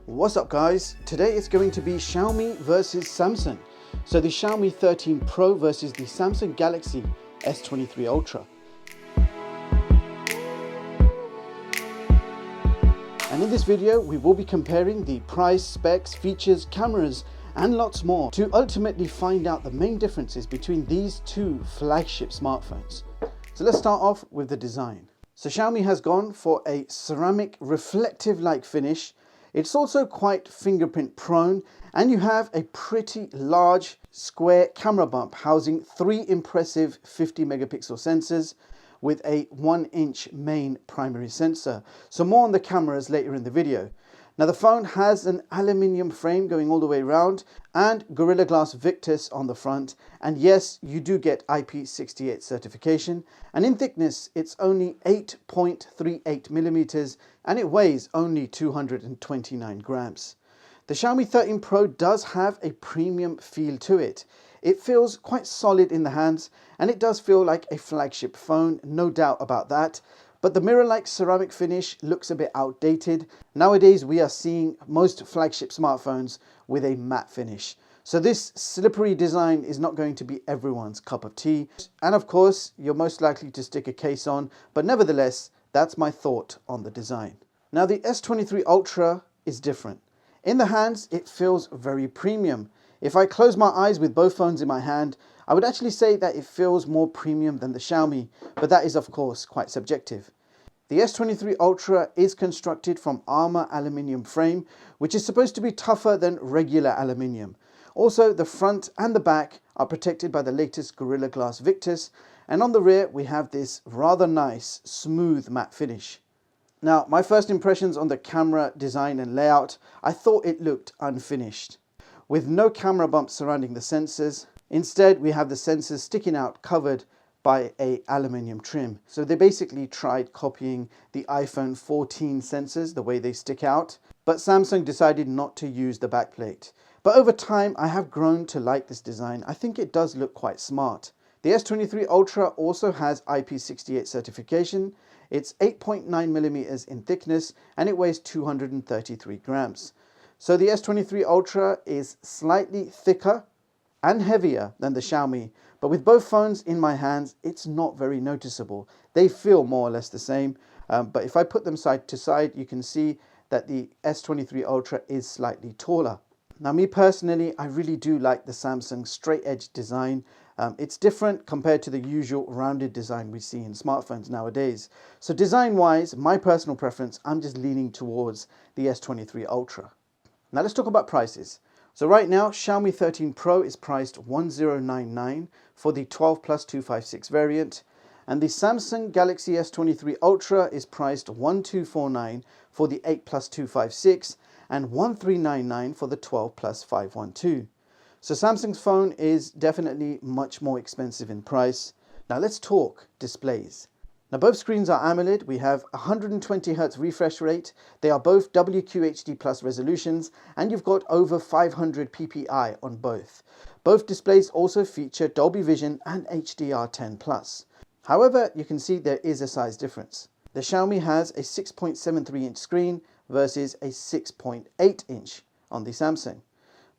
What's up guys? Today it's going to be Xiaomi versus Samsung. So the Xiaomi 13 Pro versus the Samsung Galaxy S23 Ultra. And in this video we will be comparing the price, specs, features, cameras and lots more to ultimately find out the main differences between these two flagship smartphones. So let's start off with the design. So Xiaomi has gone for a ceramic reflective like finish. It's also quite fingerprint prone, and you have a pretty large square camera bump housing three impressive 50 megapixel sensors with a 1-inch main primary sensor. So more on the cameras later in the video. Now the phone has an aluminium frame going all the way around and Gorilla Glass Victus on the front, and yes, you do get IP68 certification, and in thickness it's only 8.38 millimeters and it weighs only 229 grams. The Xiaomi 13 Pro does have a premium feel to it. It feels quite solid in the hands and it does feel like a flagship phone, no doubt about that. But the mirror-like ceramic finish looks a bit outdated. Nowadays, we are seeing most flagship smartphones with a matte finish. So this slippery design is not going to be everyone's cup of tea. And of course, you're most likely to stick a case on, but nevertheless, that's my thought on the design. Now the S23 Ultra is different. In the hands, it feels very premium. If I close my eyes with both phones in my hand, I would actually say that it feels more premium than the Xiaomi, but that is of course quite subjective. The S23 Ultra is constructed from armor aluminium frame, which is supposed to be tougher than regular aluminium. Also, the front and the back are protected by the latest Gorilla Glass Victus, and on the rear we have this rather nice smooth matte finish. Now, my first impressions on the camera design and layout, I thought it looked unfinished, with no camera bumps surrounding the sensors. Instead, we have the sensors sticking out covered by a aluminium trim. So they basically tried copying the iPhone 14 sensors, the way they stick out, but Samsung decided not to use the backplate. But over time, I have grown to like this design. I think it does look quite smart. The S23 Ultra also has IP68 certification. It's 8.9 millimeters in thickness and it weighs 233 grams. So the S23 Ultra is slightly thicker and heavier than the Xiaomi, but with both phones in my hands, it's not very noticeable. They feel more or less the same, but if I put them side to side, you can see that the S23 Ultra is slightly taller. Now me personally, I really do like the Samsung straight edge design. It's different compared to the usual rounded design we see in smartphones nowadays. So design wise, my personal preference, I'm just leaning towards the S23 Ultra. Now let's talk about prices. So right now, Xiaomi 13 Pro is priced 1099 for the 12 plus 256 variant, and the Samsung Galaxy S23 Ultra is priced 1249 for the 8 plus 256 and 1399 for the 12 plus 512. So Samsung's phone is definitely much more expensive in price. Now let's talk displays. Now both screens are AMOLED. We have 120Hz refresh rate. They are both WQHD+ resolutions, and you've got over 500 ppi on both. Both displays also feature Dolby Vision and HDR10+. However, you can see there is a size difference. The Xiaomi has a 6.73-inch screen versus a 6.8-inch on the Samsung.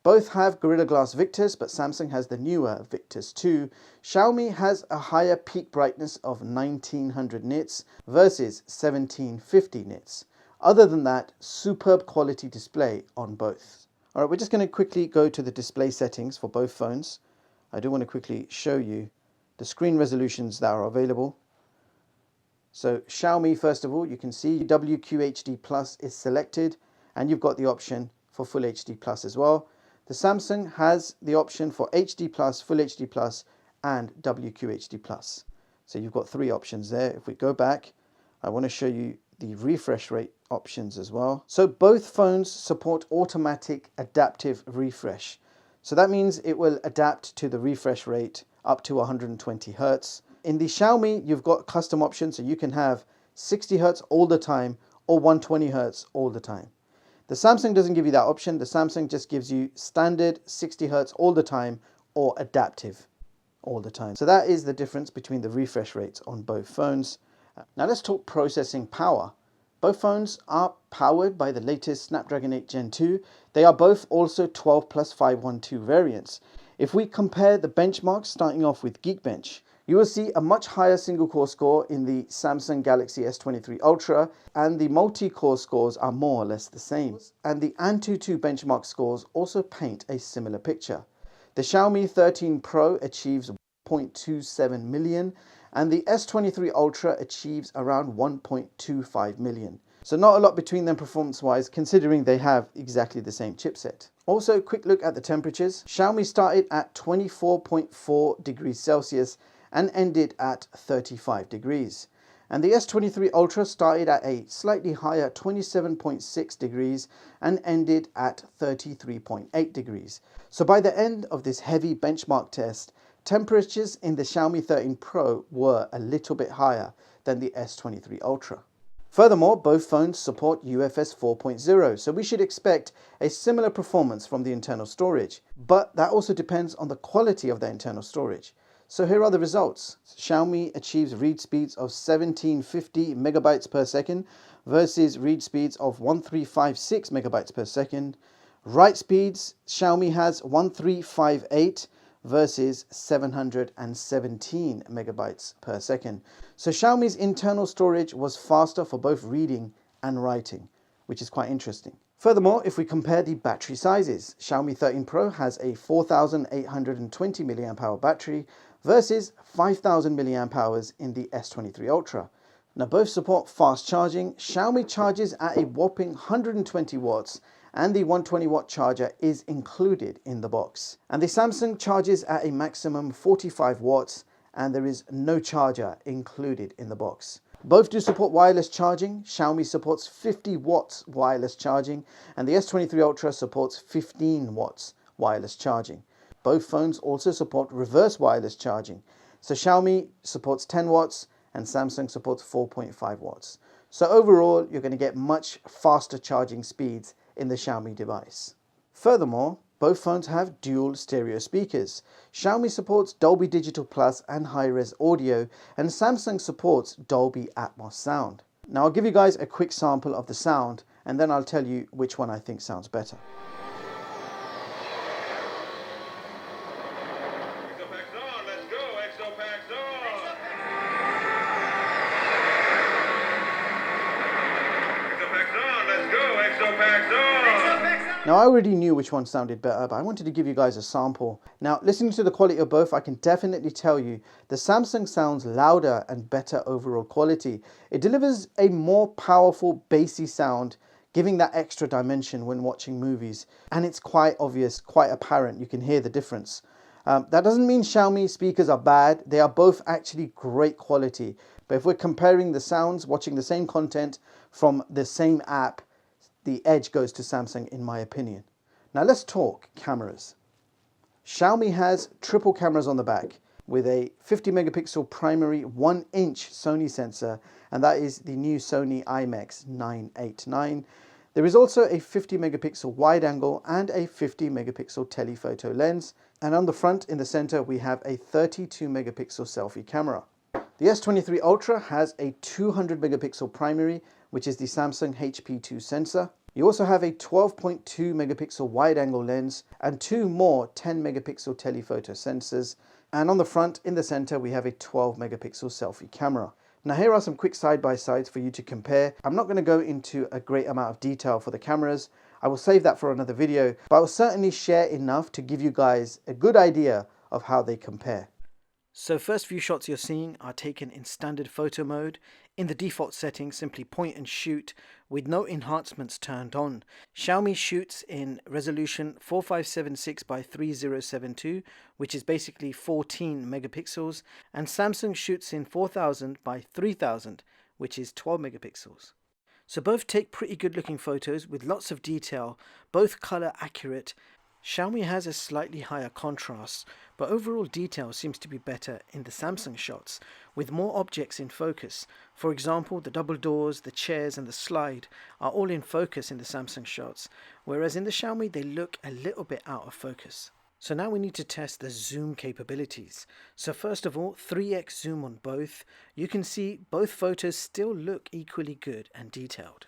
Both have Gorilla Glass Victus, but Samsung has the newer Victus 2. Xiaomi has a higher peak brightness of 1900 nits versus 1750 nits. Other than that, superb quality display on both. Alright, we're just going to quickly go to the display settings for both phones. I do want to quickly show you the screen resolutions that are available. So Xiaomi, first of all, you can see WQHD+ is selected, and you've got the option for Full HD+ as well. The Samsung has the option for HD+, Full HD+, and WQHD+. So you've got three options there. If we go back, I want to show you the refresh rate options as well. So both phones support automatic adaptive refresh. So that means it will adapt to the refresh rate up to 120 Hz. In the Xiaomi, you've got custom options, so you can have 60 Hz all the time or 120 Hz all the time. The Samsung doesn't give you that option. The Samsung just gives you standard 60 Hz all the time or adaptive all the time. So that is the difference between the refresh rates on both phones. Now let's talk processing power. Both phones are powered by the latest Snapdragon 8 Gen 2. They are both also 12 plus 512 variants. If we compare the benchmarks, starting off with Geekbench, you will see a much higher single-core score in the Samsung Galaxy S23 Ultra, and the multi-core scores are more or less the same. And the Antutu benchmark scores also paint a similar picture. The Xiaomi 13 Pro achieves 0.27 million, and the S23 Ultra achieves around 1.25 million. So not a lot between them performance-wise, considering they have exactly the same chipset. Also, quick look at the temperatures. Xiaomi started at 24.4 degrees Celsius and ended at 35 degrees. And the S23 Ultra started at a slightly higher 27.6 degrees and ended at 33.8 degrees. So by the end of this heavy benchmark test, temperatures in the Xiaomi 13 Pro were a little bit higher than the S23 Ultra. Furthermore, both phones support UFS 4.0, so we should expect a similar performance from the internal storage. But that also depends on the quality of the internal storage. So here are the results. Xiaomi achieves read speeds of 1750 megabytes per second versus read speeds of 1356 megabytes per second. Write speeds, Xiaomi has 1358 versus 717 megabytes per second. So Xiaomi's internal storage was faster for both reading and writing, which is quite interesting. Furthermore, if we compare the battery sizes, Xiaomi 13 Pro has a 4820 mAh battery versus 5000 mAh in the S23 Ultra. Now both support fast charging. Xiaomi charges at a whopping 120 watts, and the 120 watt charger is included in the box. And the Samsung charges at a maximum 45 watts, and there is no charger included in the box. Both do support wireless charging. Xiaomi supports 50 watts wireless charging, and the S23 Ultra supports 15 watts wireless charging. Both phones also support reverse wireless charging. So Xiaomi supports 10 watts and Samsung supports 4.5 watts. So overall, you're going to get much faster charging speeds in the Xiaomi device. Furthermore, both phones have dual stereo speakers. Xiaomi supports Dolby Digital+ and high-res audio, and Samsung supports Dolby Atmos sound. Now I'll give you guys a quick sample of the sound, and then I'll tell you which one I think sounds better. Now I already knew which one sounded better, but I wanted to give you guys a sample. Now listening to the quality of both, I can definitely tell you the Samsung sounds louder and better overall quality. It delivers a more powerful bassy sound, giving that extra dimension when watching movies. And it's quite obvious, quite apparent, you can hear the difference. That doesn't mean Xiaomi speakers are bad, they are both actually great quality. But if we're comparing the sounds, watching the same content from the same app, the edge goes to Samsung in my opinion. Now let's talk cameras. Xiaomi has triple cameras on the back with a 50 megapixel primary 1-inch Sony sensor, and that is the new Sony IMX 989. There is also a 50 megapixel wide angle and a 50 megapixel telephoto lens, and on the front in the center we have a 32 megapixel selfie camera. The S23 Ultra has a 200 megapixel primary, which is the Samsung HP2 sensor. You also have a 12.2 megapixel wide angle lens and two more 10 megapixel telephoto sensors. And on the front in the center, we have a 12 megapixel selfie camera. Now here are some quick side-by-sides for you to compare. I'm not going to go into a great amount of detail for the cameras. I will save that for another video, but I will certainly share enough to give you guys a good idea of how they compare. So first few shots you're seeing are taken in standard photo mode. In the default settings, simply point and shoot with no enhancements turned on. Xiaomi shoots in resolution 4576 by 3072, which is basically 14 megapixels, and Samsung shoots in 4000 by 3000, which is 12 megapixels. So both take pretty good looking photos with lots of detail, both color accurate. Xiaomi has a slightly higher contrast, but overall detail seems to be better in the Samsung shots, with more objects in focus. For example, the double doors, the chairs and the slide are all in focus in the Samsung shots, whereas in the Xiaomi they look a little bit out of focus. So now we need to test the zoom capabilities. So first of all, 3x zoom on both. You can see both photos still look equally good and detailed.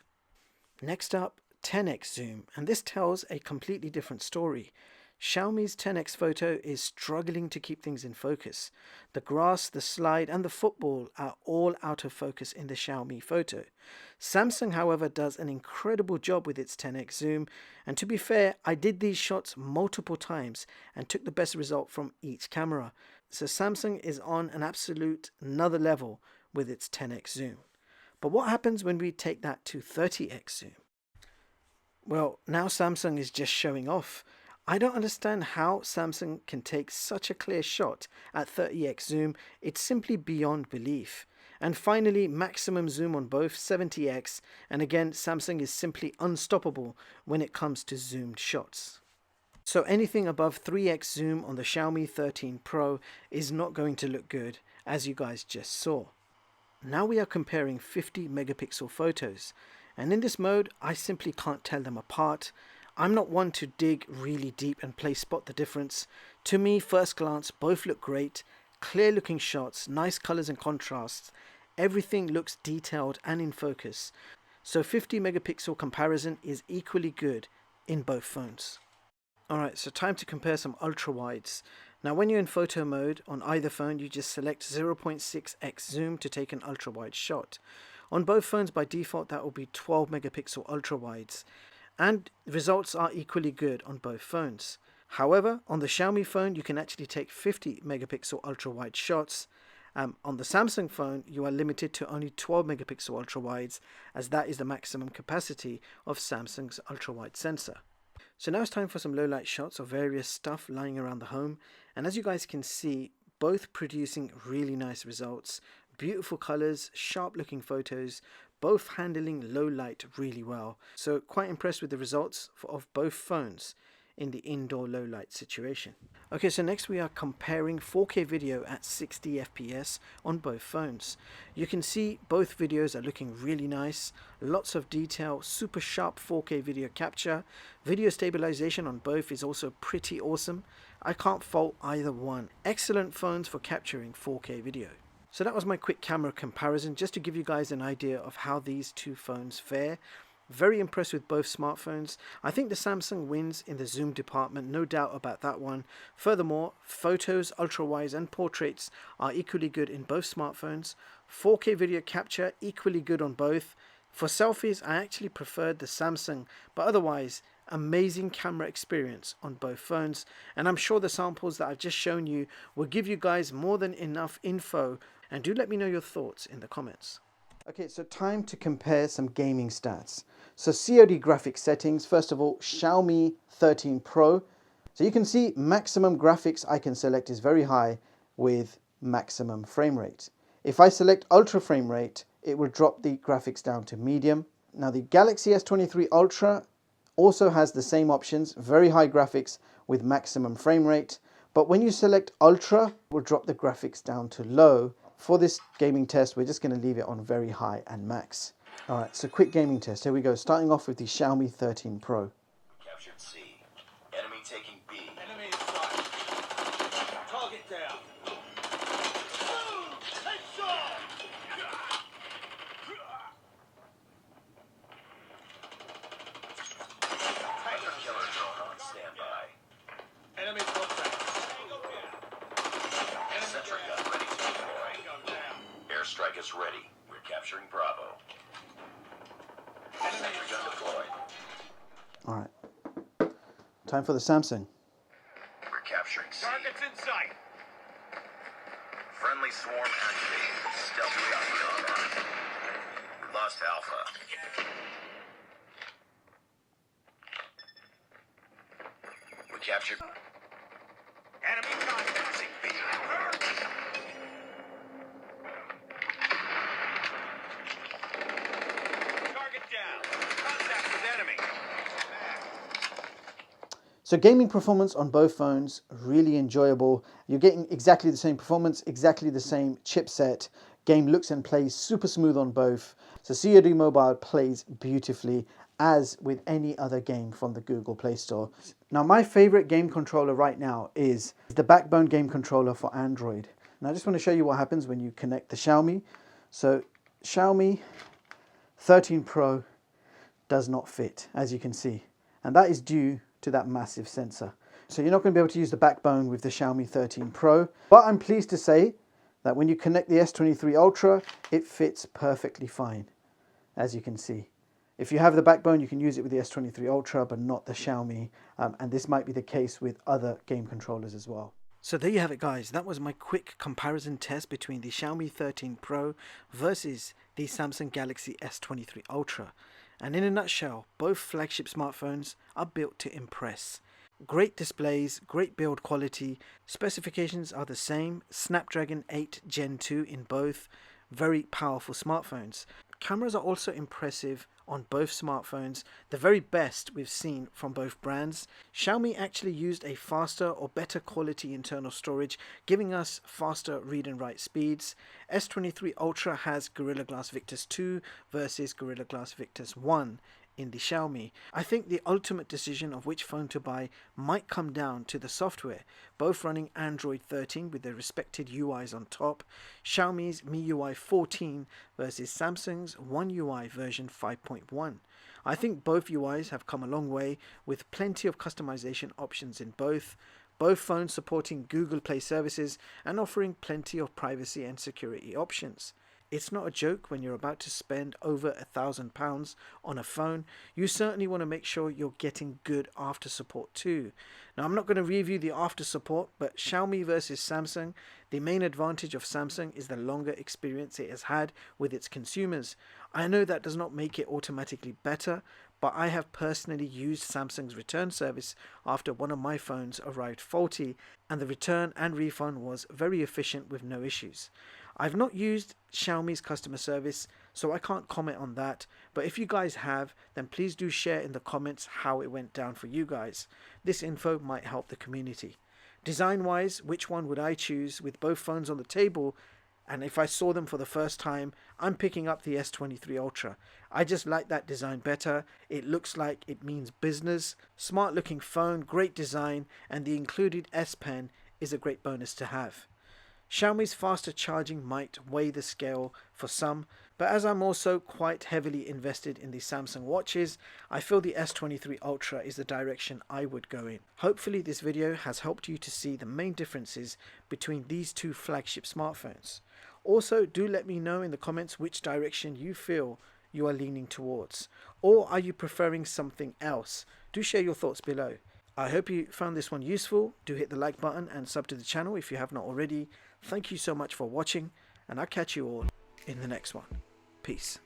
Next up, 10x zoom, and this tells a completely different story. Xiaomi's 10x photo is struggling to keep things in focus. The grass, the slide and the football are all out of focus in the Xiaomi photo. Samsung, however, does an incredible job with its 10x zoom, and to be fair, I did these shots multiple times and took the best result from each camera. So Samsung is on an absolute another level with its 10x zoom. But what happens when we take that to 30x zoom? Well, now Samsung is just showing off. I don't understand how Samsung can take such a clear shot at 30x zoom. It's simply beyond belief. And finally, maximum zoom on both, 70x, and again, Samsung is simply unstoppable when it comes to zoomed shots. So anything above 3x zoom on the Xiaomi 13 Pro is not going to look good, as you guys just saw. Now we are comparing 50 megapixel photos, and in this mode I simply can't tell them apart. I'm not one to dig really deep and play spot the difference. To me, first glance, both look great, clear looking shots, nice colors and contrasts, everything looks detailed and in focus. So 50 megapixel comparison is equally good in both phones. Alright, so time to compare some ultra wides. Now when you're in photo mode on either phone, you just select 0.6x zoom to take an ultra wide shot. On both phones by default that will be 12 megapixel ultra wides, and results are equally good on both phones. However, on the Xiaomi phone you can actually take 50 megapixel ultra wide shots. On the Samsung phone you are limited to only 12 megapixel ultra wides, as that is the maximum capacity of Samsung's ultra wide sensor. So now it's time for some low light shots of various stuff lying around the home, and as you guys can see, both producing really nice results, beautiful colors, sharp looking photos, both handling low light really well. So quite impressed with the results of both phones in the indoor low light situation. Okay, so next we are comparing 4K video at 60 FPS on both phones. You can see both videos are looking really nice, lots of detail, super sharp 4K video capture. Video stabilization on both is also pretty awesome. I can't fault either one. Excellent phones for capturing 4K video. So that was my quick camera comparison, just to give you guys an idea of how these two phones fare. Very impressed with both smartphones. I think the Samsung wins in the zoom department, no doubt about that one. Furthermore, photos, ultra wides and portraits are equally good in both smartphones. 4K video capture equally good on both. For selfies, I actually preferred the Samsung, but otherwise amazing camera experience on both phones, and I'm sure the samples that I've just shown you will give you guys more than enough info, and do let me know your thoughts in the comments. Okay, so time to compare some gaming stats. So COD graphics settings, first of all, Xiaomi 13 Pro. So you can see maximum graphics I can select is very high with maximum frame rate. If I select ultra frame rate, it will drop the graphics down to medium. Now the Galaxy S23 Ultra also has the same options, very high graphics with maximum frame rate. But when you select ultra, it will drop the graphics down to low. For this gaming test, we're just going to leave it on very high and max. Alright, so quick gaming test. Here we go, starting off with the Xiaomi 13 Pro. Captured C. Enemy taking B. Enemy inside. Target down. Headshot! Killer drone on standby. Enemy contact. Sentry gun ready to deploy. Airstrike is ready. We're capturing Bravo. Sentry gun deployed. Alright, time for the Samsung. We're capturing C. Targets in sight. Friendly swarm activated. Stealthy copy online. We lost Alpha. We captured. Enemy contacting B. Target down. Contact with enemy. So gaming performance on both phones, really enjoyable. You're getting exactly the same performance, exactly the same chipset, Game looks and plays super smooth on both. So COD Mobile plays beautifully, as with any other game from the Google Play Store. Now my favorite game controller right now is the Backbone game controller for Android. Now I just want to show you what happens when you connect the Xiaomi. So Xiaomi 13 Pro does not fit, as you can see, and that is due to that massive sensor. So you're not going to be able to use the Backbone with the Xiaomi 13 Pro, but I'm pleased to say that when you connect the S23 Ultra, it fits perfectly fine, as you can see. If you have the Backbone, you can use it with the S23 Ultra, but not the Xiaomi, and this might be the case with other game controllers as well. So there you have it, guys. That was my quick comparison test between the Xiaomi 13 Pro versus the Samsung Galaxy S23 Ultra. And in a nutshell, both flagship smartphones are built to impress. Great displays, great build quality, specifications are the same, Snapdragon 8 Gen 2 in both, very powerful smartphones. Cameras are also impressive on both smartphones, the very best we've seen from both brands. Xiaomi actually used a faster or better quality internal storage, giving us faster read and write speeds. S23 Ultra has Gorilla Glass Victus 2 versus Gorilla Glass Victus 1 in the Xiaomi. I think the ultimate decision of which phone to buy might come down to the software, both running Android 13 with their respected UIs on top, Xiaomi's MIUI 14 versus Samsung's One UI version 5.1. I think both UIs have come a long way, with plenty of customization options in both phones supporting Google Play services and offering plenty of privacy and security options. It's not a joke when you're about to spend over £1,000 on a phone. You certainly want to make sure you're getting good after support too. Now, I'm not going to review the after support, but Xiaomi versus Samsung, the main advantage of Samsung is the longer experience it has had with its consumers. I know that does not make it automatically better, but I have personally used Samsung's return service after one of my phones arrived faulty, and the return and refund was very efficient with no issues. I've not used Xiaomi's customer service, so I can't comment on that, but if you guys have, then please do share in the comments how it went down for you guys. This info might help the community. Design wise, which one would I choose with both phones on the table? And if I saw them for the first time, I'm picking up the S23 Ultra. I just like that design better. It looks like it means business. Smart looking phone, great design, and the included S Pen is a great bonus to have. Xiaomi's faster charging might weigh the scale for some, but as I'm also quite heavily invested in the Samsung watches, I feel the S23 Ultra is the direction I would go in. Hopefully this video has helped you to see the main differences between these two flagship smartphones. Also, do let me know in the comments which direction you feel you are leaning towards, or are you preferring something else? Do share your thoughts below. I hope you found this one useful. Do hit the like button and sub to the channel if you have not already. Thank you so much for watching, and I'll catch you all in the next one. Peace.